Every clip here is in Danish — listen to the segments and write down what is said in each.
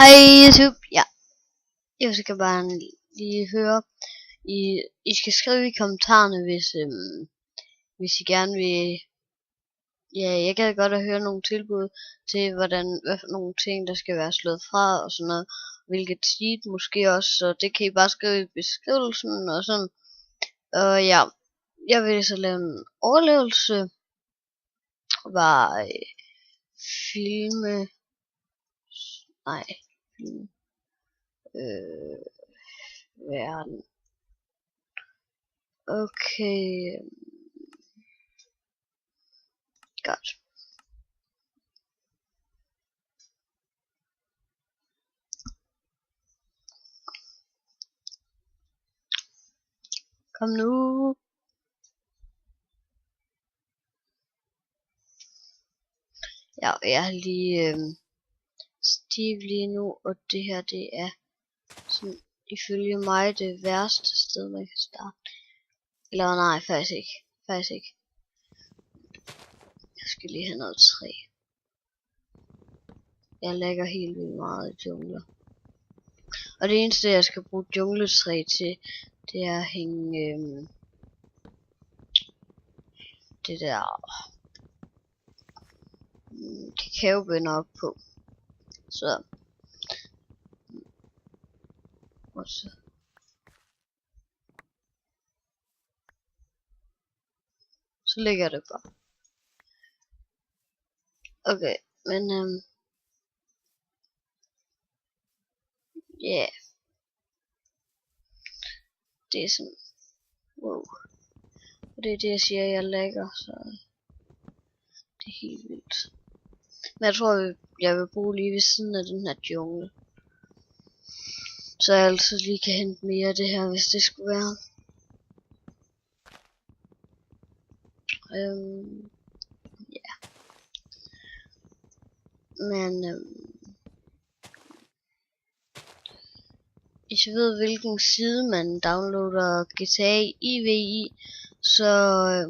Hej YouTube, ja, jeg skal bare lige høre, I skal skrive i kommentarerne, hvis I gerne vil, ja, jeg gad godt at høre nogle tilbud til, hvad for nogle ting, der skal være slået fra, og sådan noget, hvilket seed måske også, så det kan I bare skrive i beskrivelsen, og sådan, og ja, jeg vil så lave en overlevelse, bare filme, verden. Okay, godt. Kom nu. Ja, jeg har lige Steve lige nu, og det her det er sådan, ifølge mig det værste sted man kan starte. Eller nej, faktisk ikke. Jeg skal lige have noget træ. Jeg lægger helt vildt meget i jungler. Og det eneste jeg skal bruge jungletræ til, det er at hænge det der kakaobønner op på. Så så ligger det bare. Okay, men yeah. Det er sådan, wow. Og det er det jeg siger, jeg lægger, så det er helt vildt. Men jeg tror jeg vil bruge lige ved siden af den her jungle, så jeg altid lige kan hente mere af det her, hvis det skulle være. Ja. Men hvis I ved hvilken side man downloader GTA i, så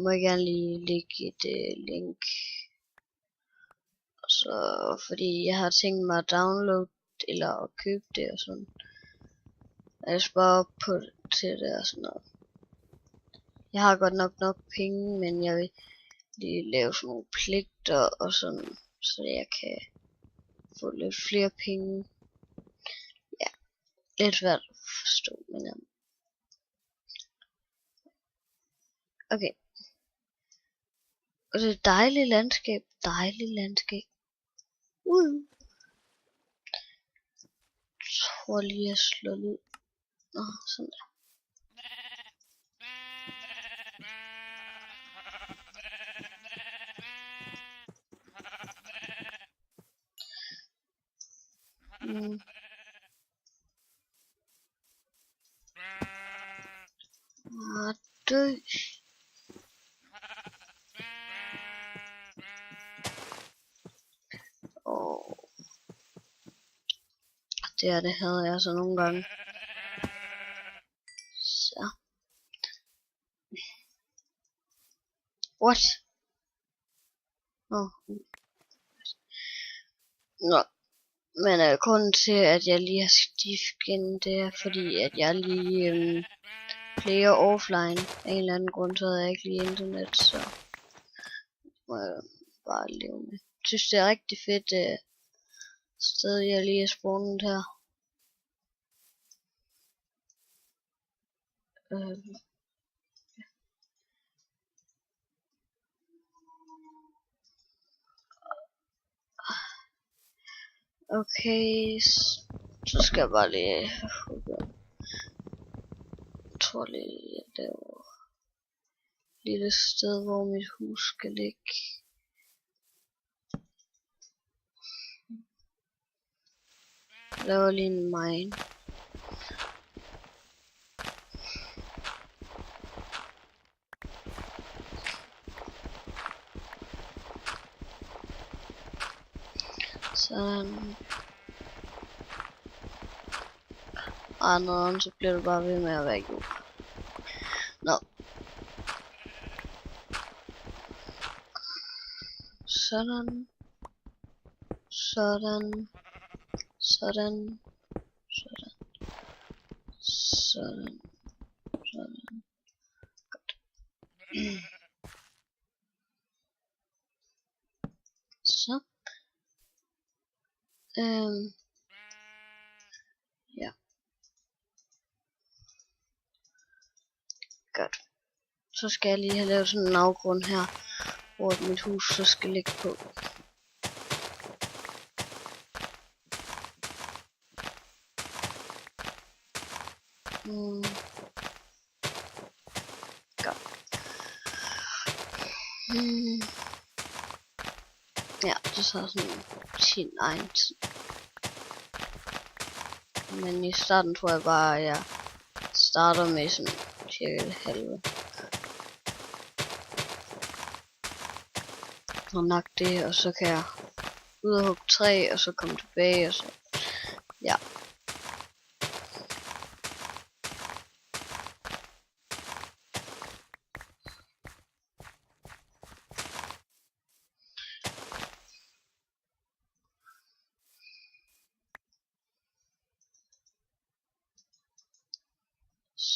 må jeg gerne lige lægge et link. Så fordi jeg har tænkt mig at downloade eller at købe det og sådan. Jeg sparer op på til det og sådan noget. Jeg har godt nok penge, men jeg vil lige lave sådan nogle pligter og sådan, så jeg kan få lidt flere penge. Ja, lidt svært at forstå, men okay. Og det er dejligt landskab, Jeg tror lige jeg slår ud. Nå, sådan der. Dø. Det havde jeg så nogle gange. Så. What? Nå. Men grunden til at jeg lige har skiftet, det er fordi at jeg lige player offline. Af en eller anden grund så havde jeg ikke lige internet, så må jeg bare leve med. Jeg synes det er rigtig fedt sted jeg lige er spawnet her. Okay, så skal jeg bare lige jeg tror lige at lave et lille sted hvor mit hus skal ligge. Jeg laver lige en mine. Sådan. Og så bliver det bare ved med at være jord. Nå. Sådan. Sådan. Sådan. Sådan. Sådan. Sådan. Godt. Så. Ja. Godt. Så skal jeg lige have lavet sådan en afgrund her, hvor mit hus så skal ligge på. Godt. Ja, det tager sådan sin egen tid. Men i starten tror jeg bare, at jeg starter med sådan cirka det halve. Og nok det, og så kan jeg ud og hugge træ, og så komme tilbage, og så... Ja.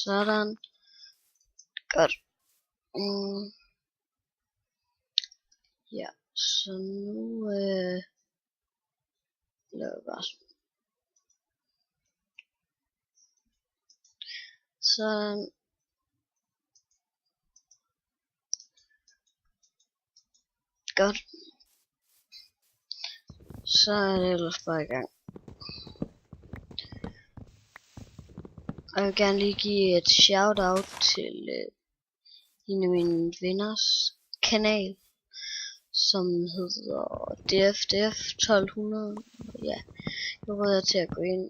Sådan. Godt. Ja, så nu laver jeg bare sådan. Godt. Så er det ellers bare i gang. Og jeg vil gerne lige give et shout-out til en af mine venners kanal, som hedder DFDF 1200. Ja, jeg råder til at gå ind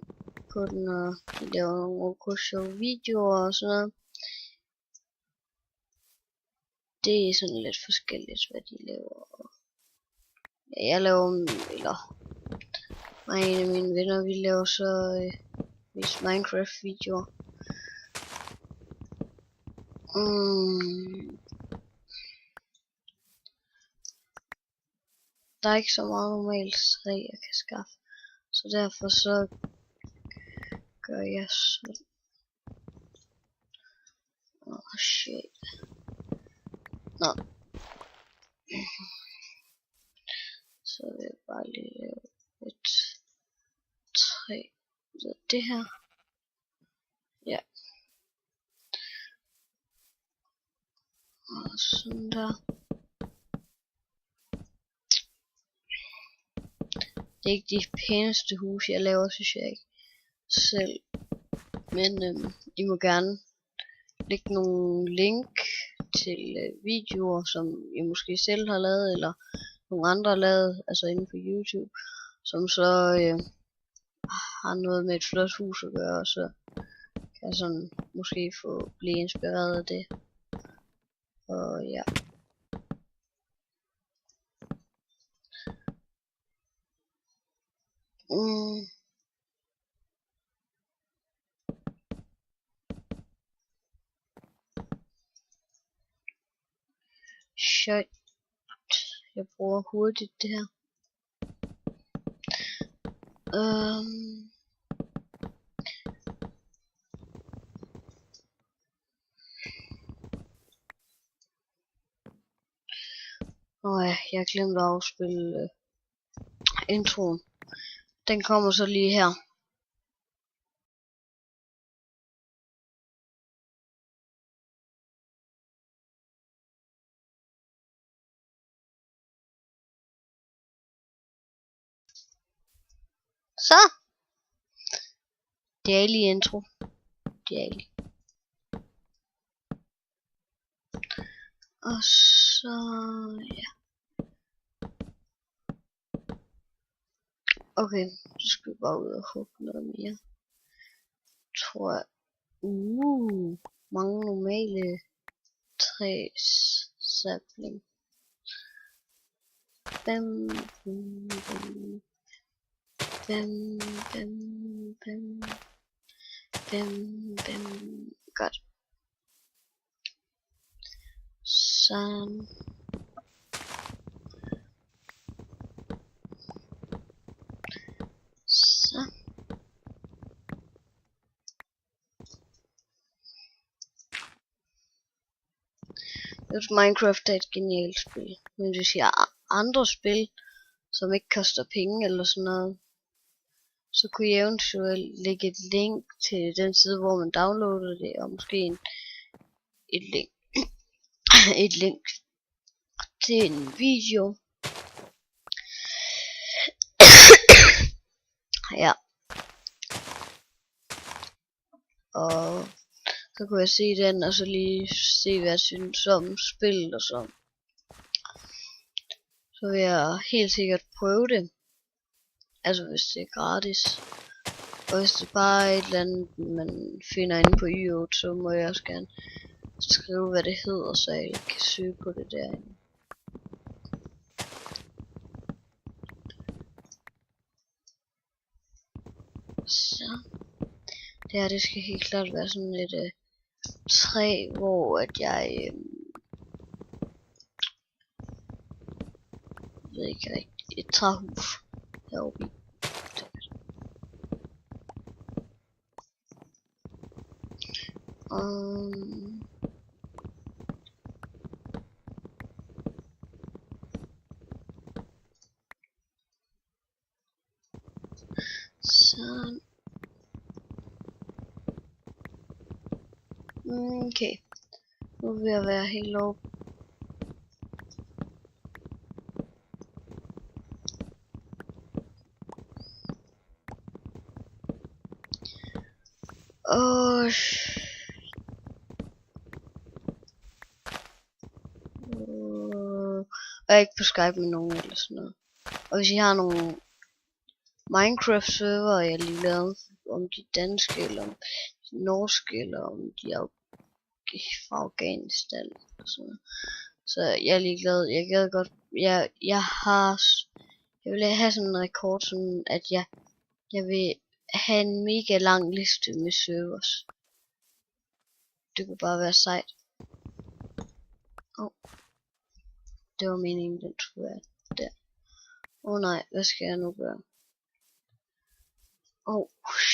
på den, og de laver nogle OK Show videoer og sådan noget. Det er sådan lidt forskelligt, hvad de laver. Ja, jeg laver, eller mig og en af mine venner, vi laver så vist Minecraft videoer. Der er ikke så meget normalt træ, jeg kan skaffe. Så derfor så gør jeg sådan. Shit. Nå. Så vil jeg bare lige lave et træ ud af det her. Ja. Og sådan der. Det er ikke de pæneste hus, jeg laver, synes jeg ikke selv. Men I må gerne lægge nogle link til videoer, som I måske selv har lavet, eller nogle andre har lavet, altså inden for YouTube, som så har noget med et flot hus at gøre, og så kan jeg sådan måske få blive inspireret af det. Og ja. Shit. Jeg bruger hurtigt det her. Ja, jeg glemte at afspille introen. Den kommer så lige her. Så. Daily intro. Daily. Og så ja. Okay, så skal vi bare ud og hugge noget mere. Tror jeg. Mange normale træs sapling. Bam, bam, bam. Bam, bam, bam. Bam, bam. Godt. Sådan. Så. Minecraft er et genialt spil. Men hvis jeg andre spil, som ikke koster penge eller sådan noget, så kunne jeg eventuelt lægge et link til den side, hvor man downloader det, og måske et link, et link til en video. Ja. Og så kunne jeg se den, og så lige se, hvad jeg synes om spillet og så. Så vil jeg helt sikkert prøve det. Altså hvis det er gratis. Og hvis det bare er et eller andet, man finder inde på IO, så må jeg også gerne skrive, hvad det hedder, så jeg kan søge på det derinde. Så. Det her, det skal helt klart være sådan et træ, hvor at jeg ved ikke rigtigt, et træhus heroppe i. Sådan. Okay. Nu vil jeg være helt oppe. Jeg er ikke på Skype med nogen eller sådan noget. Og hvis I har nogle Minecraft server, jeg lige lavet, om de danske eller om de norske eller om de er fra Afghanistan eller sådan noget. Så jeg er ligeglad. Jeg gad godt. Jeg vil have sådan en rekord, sådan at jeg vil have en mega lang liste med servers. Det kunne bare være sejt. Det var meningen, den skulle være der. Nej, hvad skal jeg nu gøre?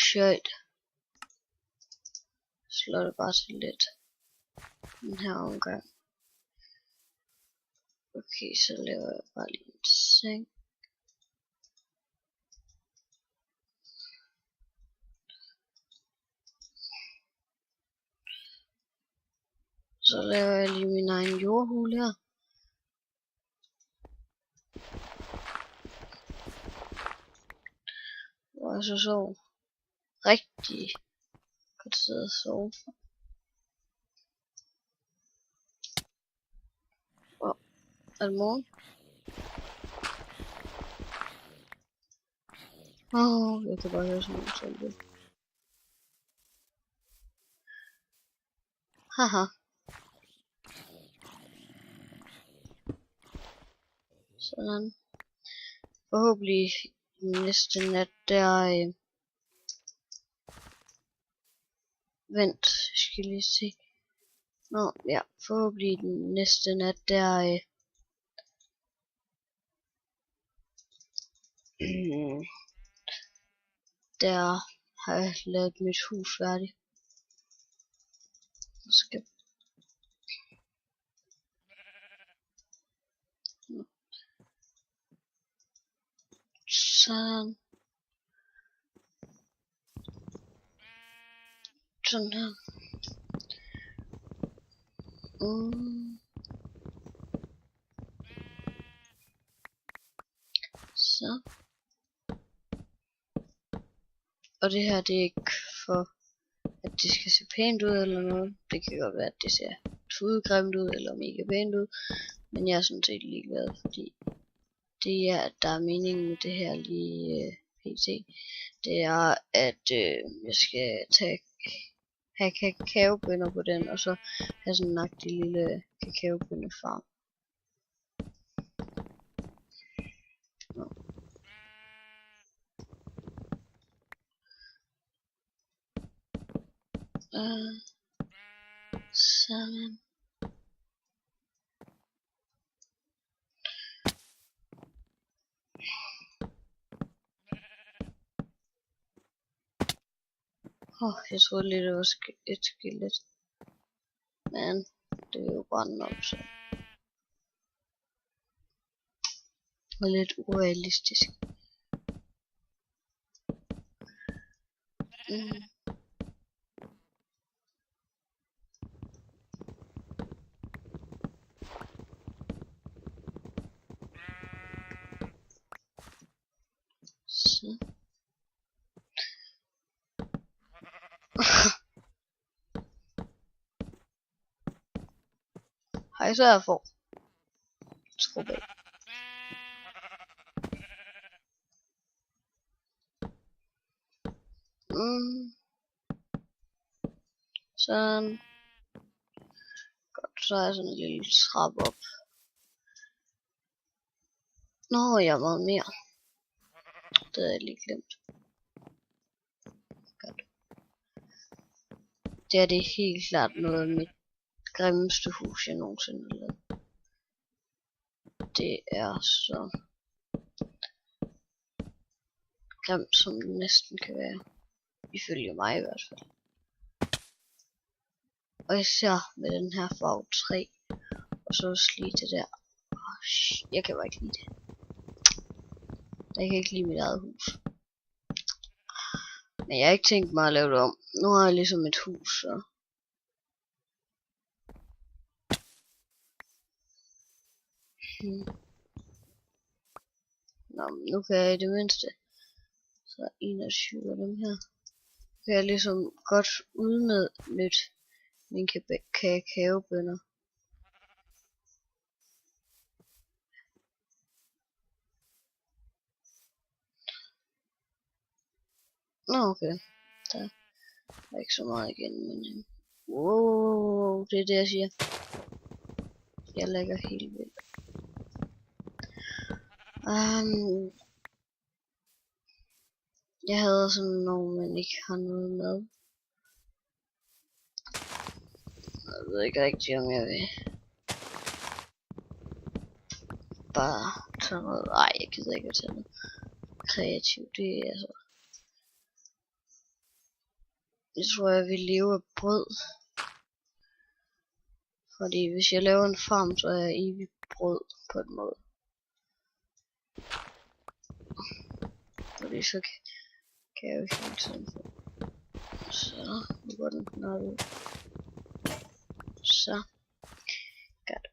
Shit. Slår det bare til lidt. Den her omgang. Okay, så laver jeg bare lige en seng. Så laver jeg lige min egen jordhule her. Hvor jeg så sove. Rigtig godt sidde og sove. Er det morgen? Jeg kan bare høre sådan noget sådan. Haha. Sådan. Forhåbentlig næste nat der. Vent, jeg skal lige se. Ja, forhåbentlig den næste nat der. Der har jeg lavet mit hus færdigt. Sådan. Sådan her. Så. Og det her, det er ikke for, at det skal se pænt ud eller noget. Det kan godt være, at det ser tudegrimt ud eller mega pænt ud. Men jeg er sådan set ligeglad, fordi det er, der er meningen med det her lige pt. Det er, at jeg skal have kakaobønner på den, og så have sådan en agtig lille kakaobønnefarm. Sådan. Jeg troede lige, det var et skelet. Men Det er jo brændt op, så. Og lidt urealistisk. Så. Hej, så jeg får. Skub af. Sådan. Godt, så er jeg sådan en lille trappe op. Nå, jeg var mere. Det havde jeg lige glemt. Godt. Det er det helt klart noget af mit grimmeste hus, jeg nogensinde har lavet. Det er så grimt, som det næsten kan være. Ifølge mig i hvert fald. Og især med den her farve 3. Og så også lige det der. Jeg kan bare ikke lide det. Jeg kan ikke lide mit eget hus. Men jeg har ikke tænkt mig at lave det om. Nu har jeg ligesom et hus, så. Nå, nu kan jeg i det mindste. Så 21 af dem her. Kan jeg ligesom godt udnytte mine kakaobønner. Nå, okay. Der er ikke så meget igen, men wow, det er det jeg siger. Jeg lægger helt vildt. Jeg havde sådan nogle, man ikke har noget med. Jeg ved ikke rigtig, om jeg vil bare tage noget. Ej, jeg gider ikke at tage noget kreativt. Det er altså. Jeg tror, jeg vil leve af brød. Fordi hvis jeg laver en farm, så er jeg evig brød på en måde. Fordi så kan jeg jo hele tiden få. Så, nu går den snart ud. Så. Godt.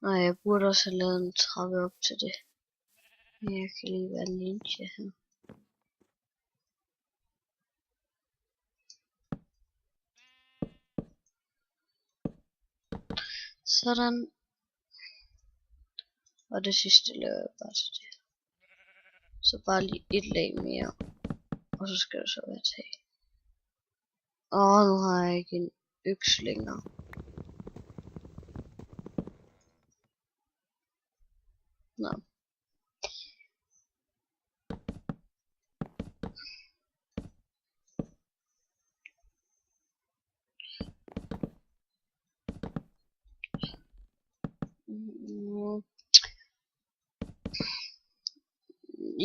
Nej, jeg burde også have lavet en trappe op til det. Men jeg kan lige være ninja her. Sådan. Og det sidste laver jeg bare til det. Så bare lige et lag mere. Og så skal det så være tag. Nu har jeg ikke en øks længere. Nå.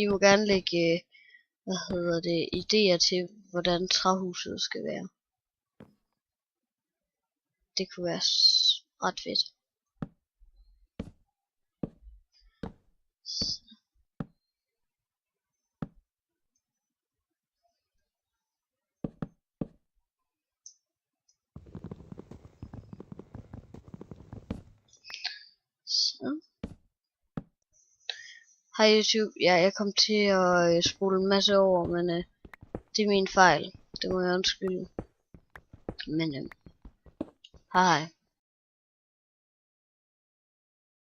I må gerne lægge, idéer til, hvordan træhuset skal være. Det kunne være ret fedt. Så. Hej YouTube, ja, jeg kom til at spole en masse over, men det er min fejl. Det må jeg undskylde. Men hej.